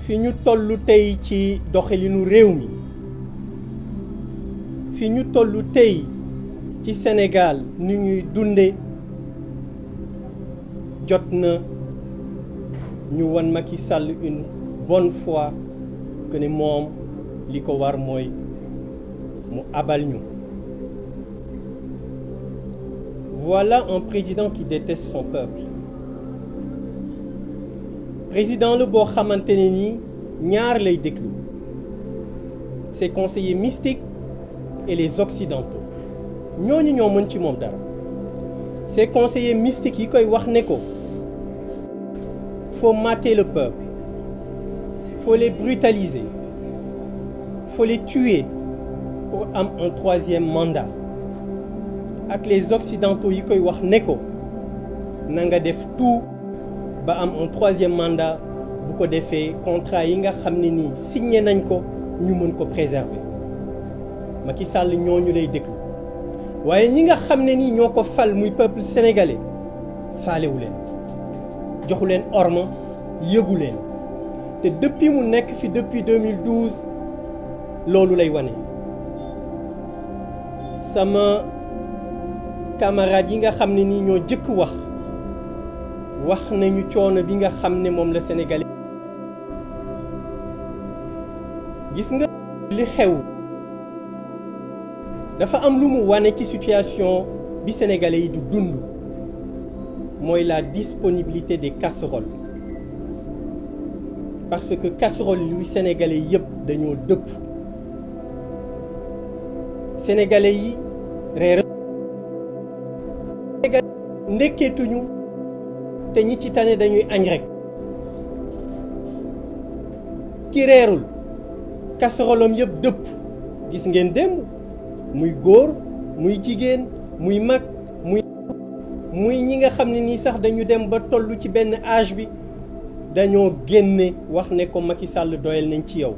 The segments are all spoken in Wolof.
fi ñu tollu tey ci doxalinu réew mi fi ñu tollu tey ci Sénégal ni ñuy dunde jot na ñu wan Macky Sall une bonne fois que ne moom li ko war mooy mu abal ñu. Voilà un président qui déteste son peuple. Président la boo xamante ne nii ñaar lay déglu ses conseillers mystiques et les occidentaux ñooñu ñoo mën ci moom dara. Ses conseillers mystiques yi koy wax ne ko faut mater le peuple, faut les brutaliser, faut les tuer pour am un troisième mandat. Ak les occidentaux yi koy wax ne ko na nga def tout ba am un troisième mandat bu ko defee contrat yi nga xam ne nii signé nañ ko ñu mën ko préserver. Macky Sall ñooñu lay déglu waaye ñi nga xam ne nii ñoo ko fal muy peuple sénégalais faalewu leen joxu leen orma yëgu leen te depuis mu nekk fi depuis 2012 loolu lay wane. Sama camarades yi nga xam ne nii ñoo jëkk wax nañu coono bi nga xam ne moom la sénégalais gis nga li xew dafa am lu mu wane ci situation bi sénégalais yi du dund mooy la disponibilité des casseroles parce que casserole yu sénégalais yëpp dañoo dëpp sénégalais yi reer ndekkeetuñu te ñi ci tane dañuy añ rek ki reerul casserolom yëpp dëpp gis ngeen démb muy góor muy jigéen muy mag muy ñi nga xam ne nii sax dañu dem ba tollu ci benn âge bi dañoo génne wax ne ko Macky Sall doyal nañ ci yow.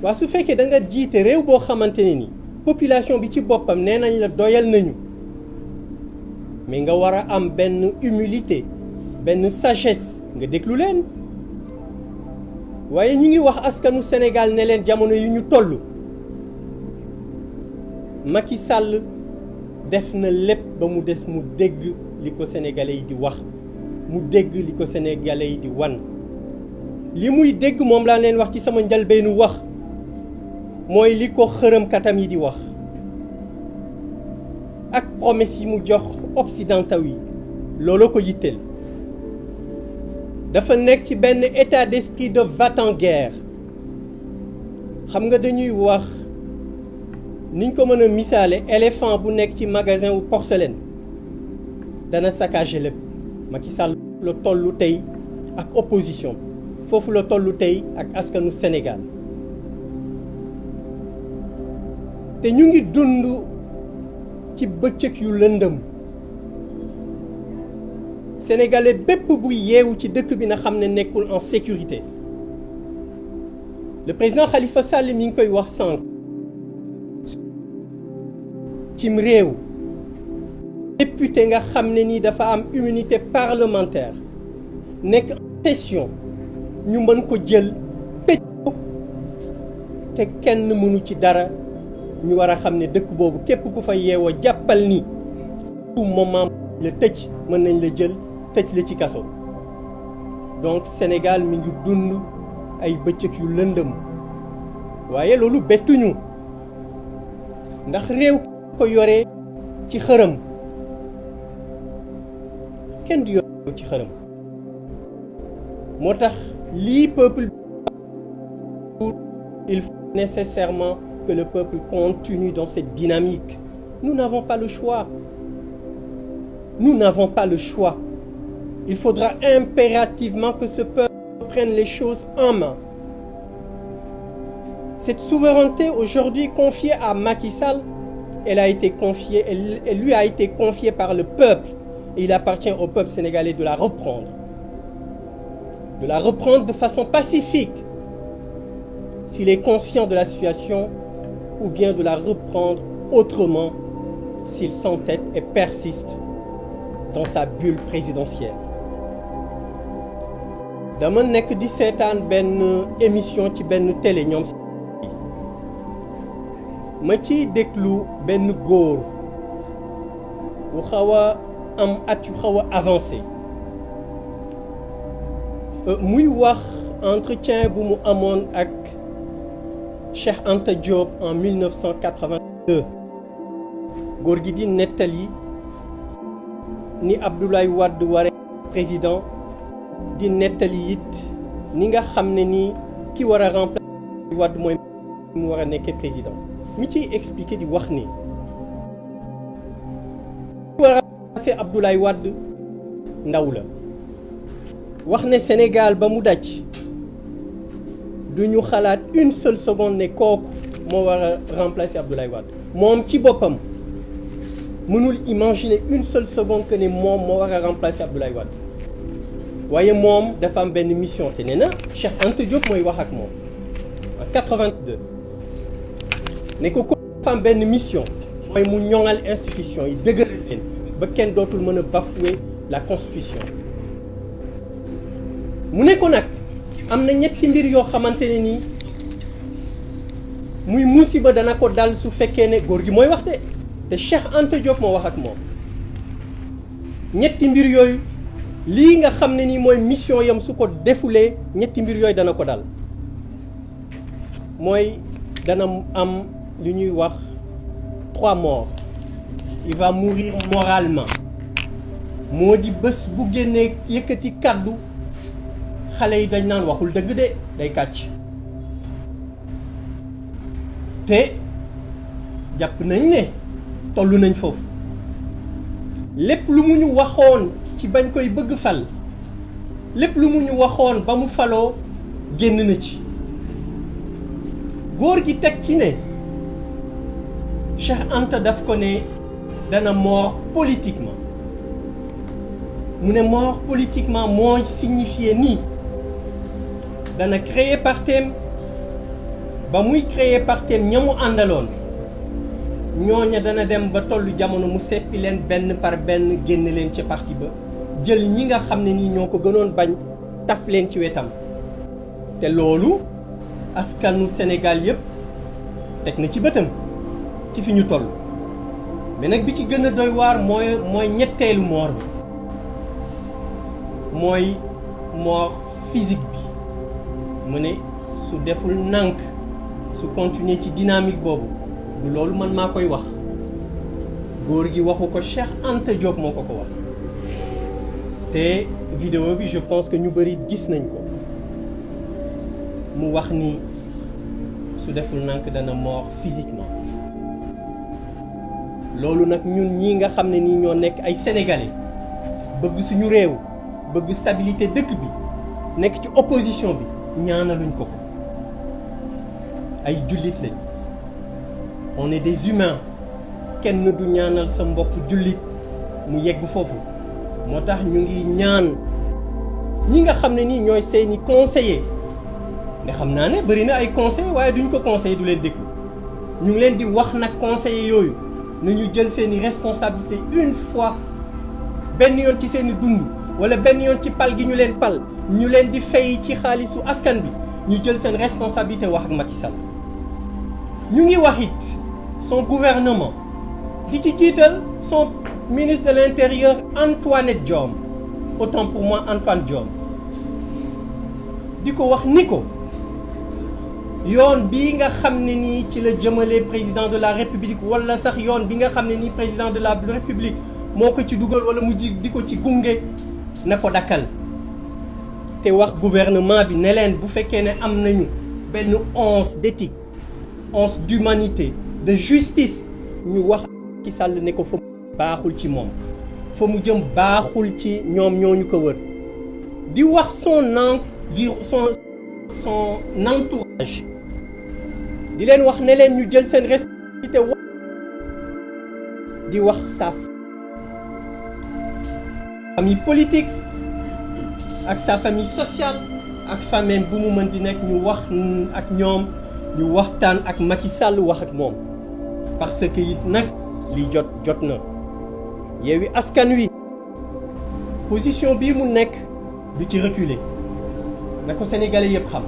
waa su fekkee da nga jiite réew boo xamante ne ni population bi ci boppam nee nañ la doyal nañu mais nga war a am benn humilité benn sagesse nga déglu leen waaye ñu ngi wax askanu Sénégal ne leen jamono yi ñu toll Macky Sall def na lépp ba mu des mu dégg li ko sénégalais yi di wax mu dégg li ko sénégalais yi di wan li muy dégg moom laa leen wax ci sama njalbeenu wax mooy li ko xërëmkatam yi di wax ak promesse yi mu jox occidentaux yi looloo ko yitteel dafa nekk ci benn état d'esprit de va-t-en-guerre xam nga dañuy wax niñ ko mën a misaale éléphant bu nekk ci magasin wu porcelaine dana saccager lépp Macky Sall la tollu tey ak opposition foofu la tollu tey ak askanu Sénégal te ñu ngi dund ci bëccëg yu lëndëm sénégalais bépp bu yeewu ci dëkk bi na xam ne nekkul en sécurité le président Khalifa Sall mi ngi koy wax sànq cim réew député nga xam ne nii dafa am immunité parlementaire nekk en session ñu mën ko jël tëj ko te kenn mënu ci dara ñu war a xam ne dëkk boobu képp ku fa yeewoo jàppal ni tout moment la tëj mën nañ la jël tëj la ci kaso donc Sénégal mi ngi dund ay bëccëg yu lëndëm waaye loolu bettuñu ndax réew ko yore ci xërëm kenn du yore ci xërëm moo tax lii peuple il faut nécessairement que le peuple continue dans cette dynamique. Nous n'avons pas le choix. Nous n'avons pas le choix. Il faudra impérativement que ce peuple prenne les choses en main. Cette souveraineté aujourd'hui confiée à Macky Sall, elle lui a été confiée par le peuple. Et il appartient au peuple sénégalais de la reprendre. De la reprendre de façon pacifique. S'il est conscient de la situation, ou bien de la reprendre autrement s'il s'entête et persiste dans sa bulle présidentielle. dama nekk di seetaan benn émission ci benn télé ñoom ma ciy déglu benn góor bu xaw a am at yu xaw a avancé muy wax entretien bu mu amoon ak Cheikh Anta Diop en 1982 góor gi di nettali ni Abdoulaye Wade waree président di nettali it ni nga xam ne ni ki war a remplacer Wade mooy mu war a nekkee président mi ciy expliquer di wax ni ki war a remplacer Abdoulaye Wade ndaw la wax ne Sénégal ba mu daj du ñu xalaat une seule seconde ne kooku moo war a remplacer Abdoulaye Wade moom ci boppam mënul imaginer une seule seconde que ne moom moo war a remplacer Abdoulaye Wade waaye moom dafa am benn mission te nee na Cheikh Anta Diop mooy wax ak moom en 82 ne ko dafa am benn mission mooy mu ñoŋal institution yi dëgëral leen ba kenn dootul mën a bafouer la constitution mu ne ko nag am na ñetti mbir yoo xamante ne nii muy musiba dana ko dal su fekkee ne góor gi mooy wax de te Cheikh Anta Diop moo wax ak moom ñetti mbir yooyu lii nga xam ne nii mooy mission yam su ko defulee ñetti mbir yooyu dana ko dal mooy dana am lu ñuy wax 3 morts il va mourir moralement moo di bés bu génnee yëkkati kàddu xale yi dañ naan waxul dëgg de day kàcc te jàpp nañ ne tollu nañ foofu lépp lu mu ñu waxoon ci bañ koy bëgg fal lépp lu mu ñu waxoon ba mu faloo génn na ci góor gi teg ci ne Cheikh Anta daf ko ne dana mort politiquement mu ne mort politiquement mooy signifié nii dana créer partem ba muy créer partem ña mu àndaloon ñooña dana dem ba tollu jamono mu seppi leen benn par benn génn leen ci parti ba jël ñi nga xam ne nii ñoo ko gënoon bañ taf leen ci wetam te loolu askanu Sénégal yépp teg na ci bëtam ci fi ñu toll mais nag bi ci gën a doy waar mooy ñetteelu mort bi mooy mort physique bi mu ne su deful nànk su continuer ci dynamique boobu du loolu man maa koy wax góor gi waxu ko Cheikh Anta Diop moo ko ko wax te vidéo bi je pense que ñu bëri gis nañ ko mu wax ni su deful nànk dana mort physiquement loolu nag ñun ñii nga xam ne nii ñoo nekk ay sénégalais bëgg suñu réew bëgg stabilité dëkk bi nekk ci opposition bi ñaanaluñ ko ko ay jullit lañ on est des humains kenn du ñaanal sa mbokk jullit mu yegg foofu moo tax ñu ngi ñaan ñi nga xam ne nii ñooy seeni conseiller ne xam naa ne bari na ay conseillers waaye duñ ko conseiller du leen déglu ñu ngi leen di wax nag conseillers yooyu nañu jël seeni responsabilité une fois benn yoon ci seeni dund wala benn yoon ci pal gi ñu leen pal ñu leen di fay ci xaalisu askan bi ñu jël seen responsabilité wax ak Macky Sall ñu ngi wax it son gouvernement di ci jiital son ministre de l'intérieur Antoinette Diome autant pour moi Antoine Diome di ko wax ni ko yoon bii nga xam ne nii ci la jëmale président de la république wala sax yoon bi nga xam ne nii président de la république moo ko ci dugal wala mu ji di ko ci gunge na ko dakkal te wax gouvernement bi ne leen bu fekkee ne am nañu benn once d'éthique once d'humanité de justice ñu wax Macky Sall ne ko fa baaxul ci moom fa mu jëm baaxul ci ñoom ñooñu ko wër di wax son entourage di leen wax ne leen ñu jël seen responsabilité di wax sa famille politique ak sa famille sociale ak famille bu mu mën di nekk ñu wax ak ñoom ñu waxtaan ak Macky Sall wax ak moom parce que it nag li jot na Yewwi Askan Wi position bii mu nekk du ci reculer na ko sénégalais yëpp xam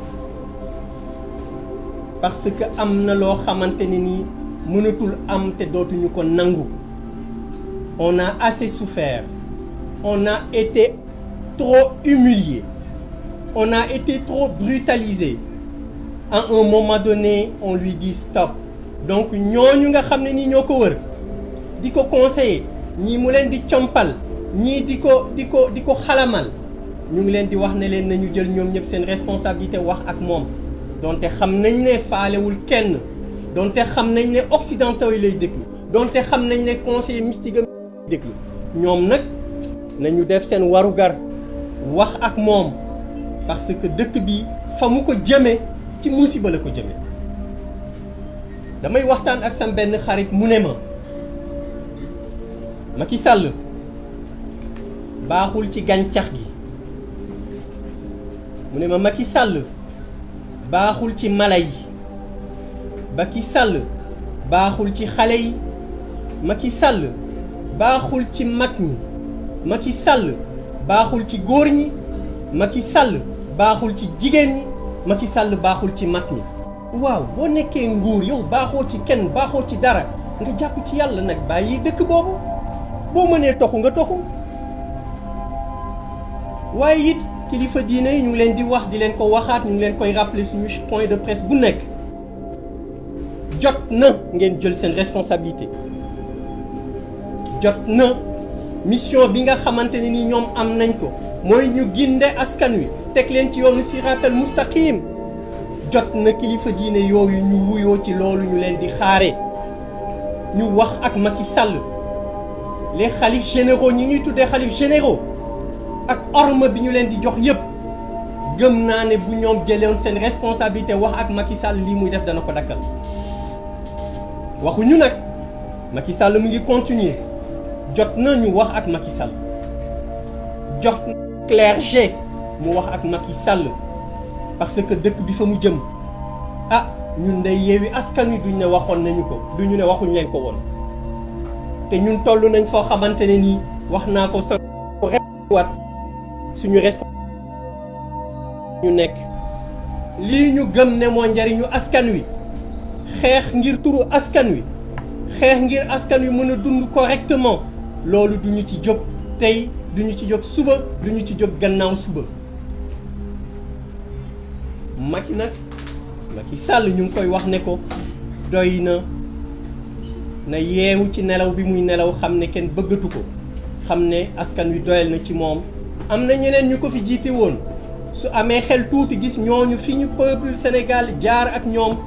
parce que am na loo xamante ne nii mënatul am te dootuñu ko nangu. On a assez souffert, on a été trop humilié, on a été trop brutalisé. À un moment donné on lui dit stop. Donc ñooñu nga xam ne nii ñoo ko wër di ko conseiller ñii mu leen di compal ñii di ko xalamal ñu ngi leen di wax ne leen nañu jël ñoom ñëpp seen responsabilité wax ak moom donte xam nañ ne faalewul kenn donte xam nañ ne occidentaux yi lay déglu donte xam nañ ne conseiller mystique am déglu ñoom nag nañu def seen warugar wax ak moom parce que dëkk bi fa mu ko jëme ci musiba la ko jëme damay waxtaan ak sam benn xarit mu ne ma Macky Sall baaxul ci gàncax gi mu ne ma Macky Sall baaxul ci mala yi Macky Sall baaxul ci xale yi Macky Sall baaxul ci mag ñi Macky Sall baaxul ci góor ñi Macky Sall baaxul ci jigéen ñi Macky Sall baaxul ci mag ñi waaw boo nekkee nguur yow baaxoo ci kenn baaxoo ci dara nga jàpp ci yàlla nag bàyyi dëkk boobu boo mënee toxu nga toxu waaye it kilifa diine yi ñu ngi leen di wax di leen ko waxaat ñu ngi leen koy rappeler suñu point de presse bu nekk jot na ngeen jël seen responsabilité jot na mission bi nga xamante ne ni ñoom am nañ ko mooy ñu ginde askan wi teg leen ci yoonu siraatal mustaqim jot na kilifa diine yooyu ñu wuyoo ci loolu ñu leen di xaare ñu wax ak Macky Sall les xalifs généraux ñi ñuy tuddee xalifs généraux ak orme bi ñu leen di jox yëpp gëm naa ne bu ñoom jëlewoon seen responsabilité wax ak Macky Sall lii muy def dana ko dakkal waxuñu nag Macky Sall mu ngi continuer jot na ñu wax ak Macky Sall jot na clergé mu wax ak Macky Sall parce que dëkk bi fa mu jëm ah ñun day Yewwi Askan Wi duñ ne waxoon nañu ko duñu ne waxuñ leen ko woon te ñun toll nañ foo xamante ne nii wax naa ko sax wat suñu responsabilité ñu nekk lii ñu gëm ne moo njariñu askan wi xeex ngir turu askan wi xeex ngir askan wi mën a dund correctement loolu duñu ci jóg tey duñu ci jóg suba duñu ci jóg gannaaw suba Macky nag Macky Sall ñu ngi koy wax ne ko doy na yeewu ci nelaw bi muy nelaw xam ne kenn bëggatu ko xam ne askan wi doyal na ci moom am na ñeneen ñu ko fi jiite woon su amee xel tuuti gis ñooñu fi ñu peuple Sénégal jaar ak ñoom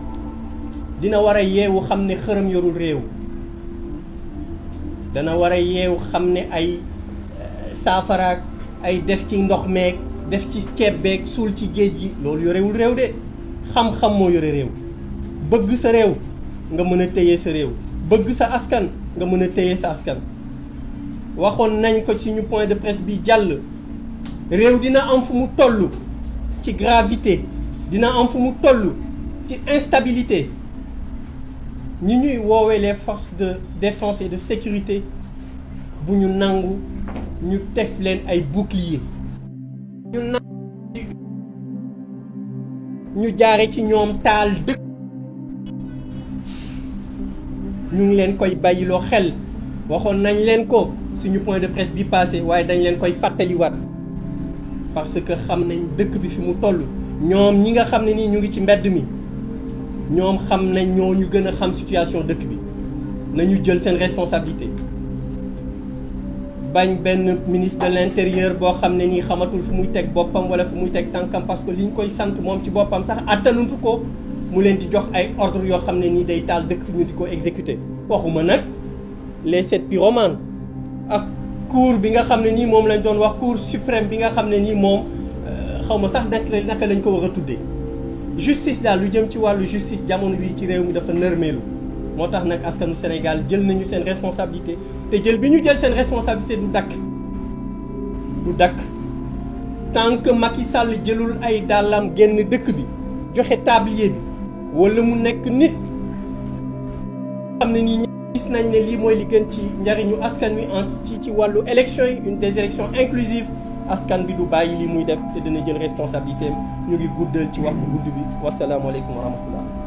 dina war a yeewu xam ne xërëm yorul réew dana war a yeewu xam ne ay saafaraak ay def ci ndox meeg def ci ceeb beeg suul ci géej gi loolu yorewul réew de xam-xam moo yore réew bëgg sa réew nga mën a téye sa réew bëgg sa askan nga mën a téye sa askan waxoon nañ ko suñu point de presse bi jàll réew dina am fu mu toll ci gravité dina am fu mu toll ci instabilité ñi ñuy woowee les forces de défense et de sécurité bu ñu nangu ñu tef leen ay bouclier ñu nangu ñu jaare ci ñoom taal dëkk ñu ngi leen koy bàyyiloo xel waxoon nañ leen ko suñu point de presse bi passé waaye dañ leen koy fàttaliwaat parce que xam nañ dëkk bi fi mu toll ñoom ñi nga xam ne nii ñu ngi ci mbedd mi ñoom xam nañ ñoo ñu gën a xam situation dëkk bi nañu jël seen responsabilité bañ benn ministre de l'intérieur boo xam ne nii xamatul fu muy teg boppam wala fu muy teg tànkam parce que li ñu koy sant moom ci boppam sax attanuntu ko mu leen di jox ay ordre yoo xam ne nii day taal dëkk ñu di ko exécuter waxuma nag les 7 pyromanes ak cour bi nga xam ne nii moom lañ doon wax cour suprême bi nga xam ne nii moom xaw ma sax naka lañ ko war a tuddee justice daal lu jëm ci wàllu justice jamono bi ci réew mi dafa nërmeelu moo tax nag askanu Sénégal jël nañu seen responsabilité te jël bi ñu jël seen responsabilité du dakk tant que Macky Sall jëlul ay dàllam génn dëkk bi joxe tablier bi wala mu nekk nit xam ne nii gis nañ ne lii mooy li gën ci njariñu askan wi ci wàllu élection yi des élections inclusives askan bi du bàyyi li muy def te dina jël responsabilité am ñu ngi guddal ci wax bu gudd bi wasalaamualeykum wa rahmatullah